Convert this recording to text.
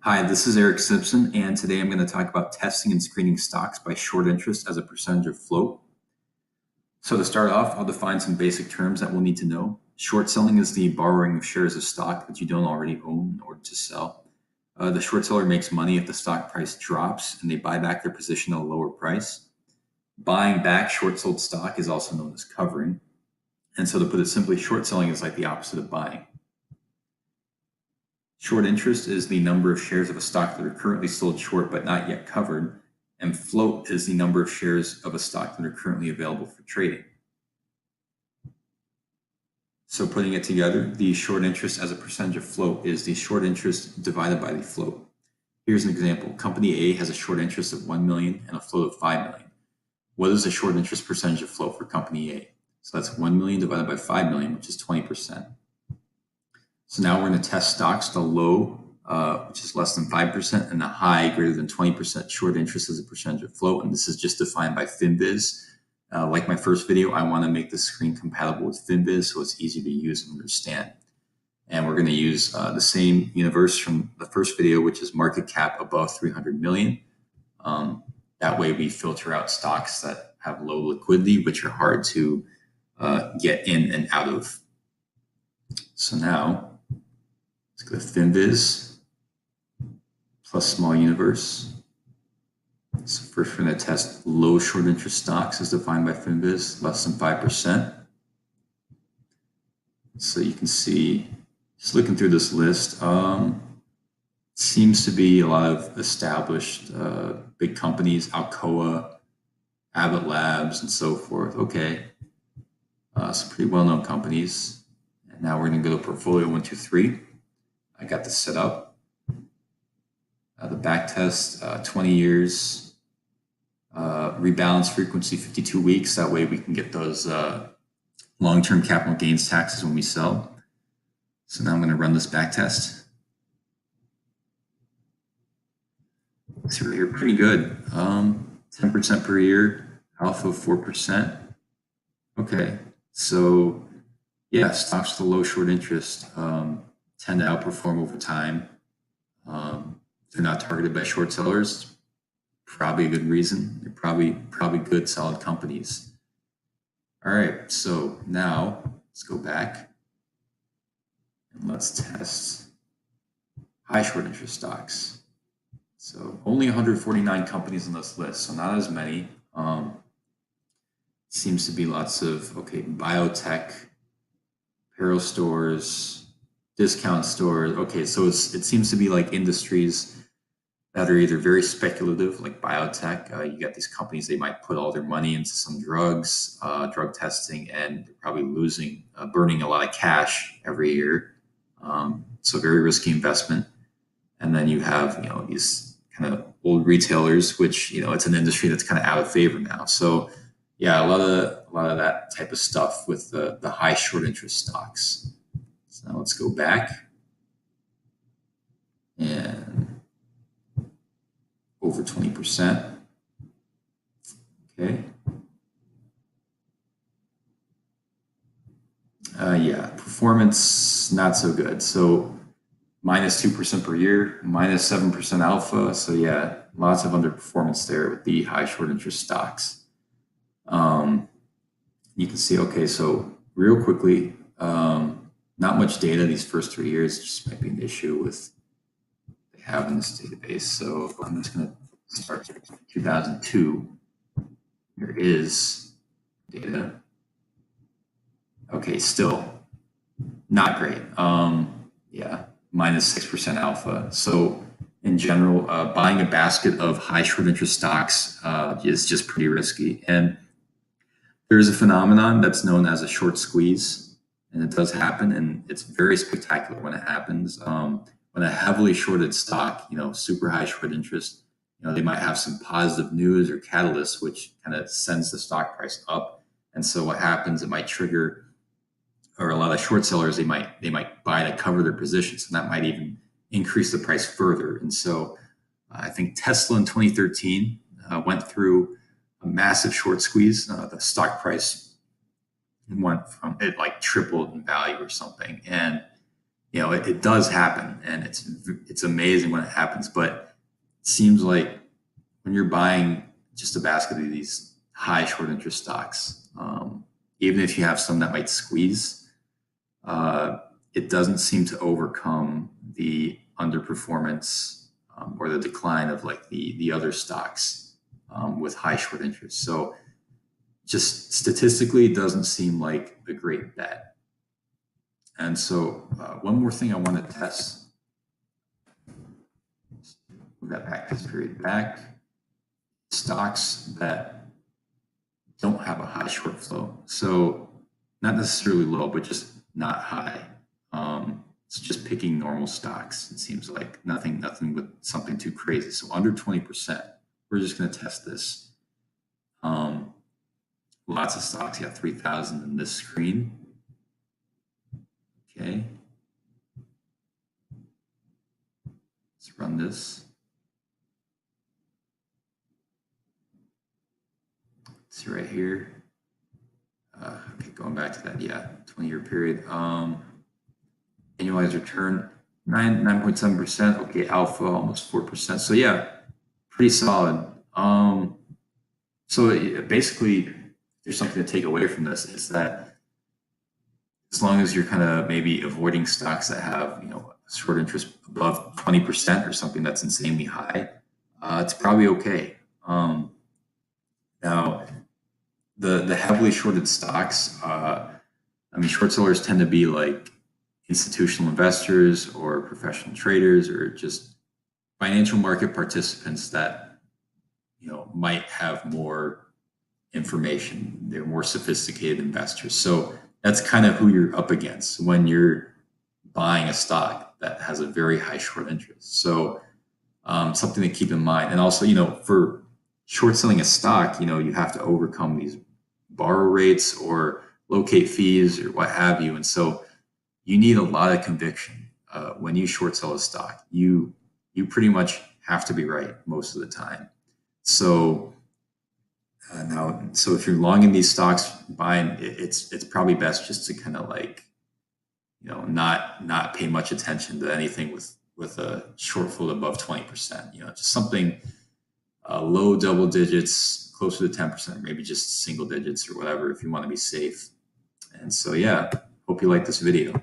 Hi, this is Eric Simpson, and today I'm going to talk about testing and screening stocks by short interest as a percentage of float. So to start off, I'll define some basic terms that we'll need to know. Short selling is the borrowing of shares of stock that you don't already own in order to sell. The short seller makes money if the stock price drops and they buy back their position at a lower price. Buying back short sold stock is also known as covering. And so to put it simply, short selling is like the opposite of buying. Short interest is the number of shares of a stock that are currently sold short but not yet covered, and float is the number of shares of a stock that are currently available for trading. So putting it together, the short interest as a percentage of float is the short interest divided by the float. Here's an example. Company A has a short interest of 1 million and a float of 5 million. What is the short interest percentage of float for company A? So that's 1 million divided by 5 million, which is 20%. So now we're going to test stocks, the low, which is less than 5%, and the high, greater than 20% short interest as a percentage of float. And this is just defined by FinViz. Like my first video, I want to make the screen compatible with FinViz so it's easy to use and understand. And we're going to use the same universe from the first video, which is market cap above 300 million. That way we filter out stocks that have low liquidity, which are hard to get in and out of. So now, let's go to FinViz plus small universe. So first we're going to test low short interest stocks as defined by FinViz, less than 5%. So you can see, just looking through this list, seems to be a lot of established big companies, Alcoa, Abbott Labs, and so forth. Okay, some pretty well-known companies. And now we're going to go to portfolio 1, 2, 3. I got this set up. The back test, 20 years, rebalance frequency 52 weeks. That way we can get those long-term capital gains taxes when we sell. So now I'm going to run this back test. So you're pretty good. 10% per year, alpha 4%. Okay, so yeah, stocks with a low short interest tend to outperform over time. They're not targeted by short sellers. Probably a good reason. They're probably good, solid companies. All right, so now let's go back and let's test high short interest stocks. So only 149 companies on this list, so not as many. Seems to be lots of, biotech, apparel stores, discount stores. Okay, so it seems to be like industries that are either very speculative, like biotech. You get these companies, they might put all their money into some drugs, drug testing, and they're probably burning a lot of cash every year. So very risky investment. And then you have, these kind of old retailers, which, it's an industry that's kind of out of favor now. So yeah, a lot of that type of stuff with the high short interest stocks. So now let's go back and over 20%. Okay. Yeah, performance not so good. So minus 2% per year, minus 7% alpha. So yeah, lots of underperformance there with the high short interest stocks. You can see, okay, so real quickly, not much data these first 3 years, just might be an issue with they have in this database. So I'm just going to start 2002. There is data. Okay, still not great. Yeah, minus 6% alpha. So in general, buying a basket of high short interest stocks is just pretty risky. And there's a phenomenon that's known as a short squeeze, and it does happen, and it's very spectacular when it happens. When a heavily shorted stock, super high short interest, they might have some positive news or catalyst, which kind of sends the stock price up. And so what happens, it might trigger, or a lot of short sellers, they might buy to cover their positions, and that might even increase the price further. And so I think Tesla in 2013 went through a massive short squeeze. The stock price went from, it like tripled in value or something. And it does happen, and it's amazing when it happens. But it seems like when you're buying just a basket of these high short interest stocks, even if you have some that might squeeze, uh, it doesn't seem to overcome the underperformance or the decline of like the other stocks with high short interest. So just statistically, it doesn't seem like a great bet. And so one more thing I want to test, move that back this period back, stocks that don't have a high short flow. So not necessarily low, but just not high. It's just picking normal stocks. It seems like nothing with something too crazy. So under 20%, we're just going to test this. Lots of stocks, yeah, 3,000 in this screen. Okay. Let's run this. See right here. Okay, going back to that, yeah, 20-year period. Annualized return 9.7%. Okay, alpha almost 4%. So yeah, pretty solid. So basically, there's something to take away from this is that as long as you're kind of maybe avoiding stocks that have short interest above 20% or something that's insanely high, it's probably okay. Now, the heavily shorted stocks, short sellers tend to be like institutional investors or professional traders or just financial market participants that might have more information. They're more sophisticated investors. So that's kind of who you're up against when you're buying a stock that has a very high short interest. So something to keep in mind. And also, for short selling a stock, you have to overcome these borrow rates or locate fees or what have you. And so you need a lot of conviction when you short sell a stock. You pretty much have to be right most of the time. So so if you're long in these stocks, buying it's probably best just to kind of like not pay much attention to anything with a short float above 20%. Just something low double digits, closer to 10%, maybe just single digits or whatever if you want to be safe. And so yeah, hope you like this video.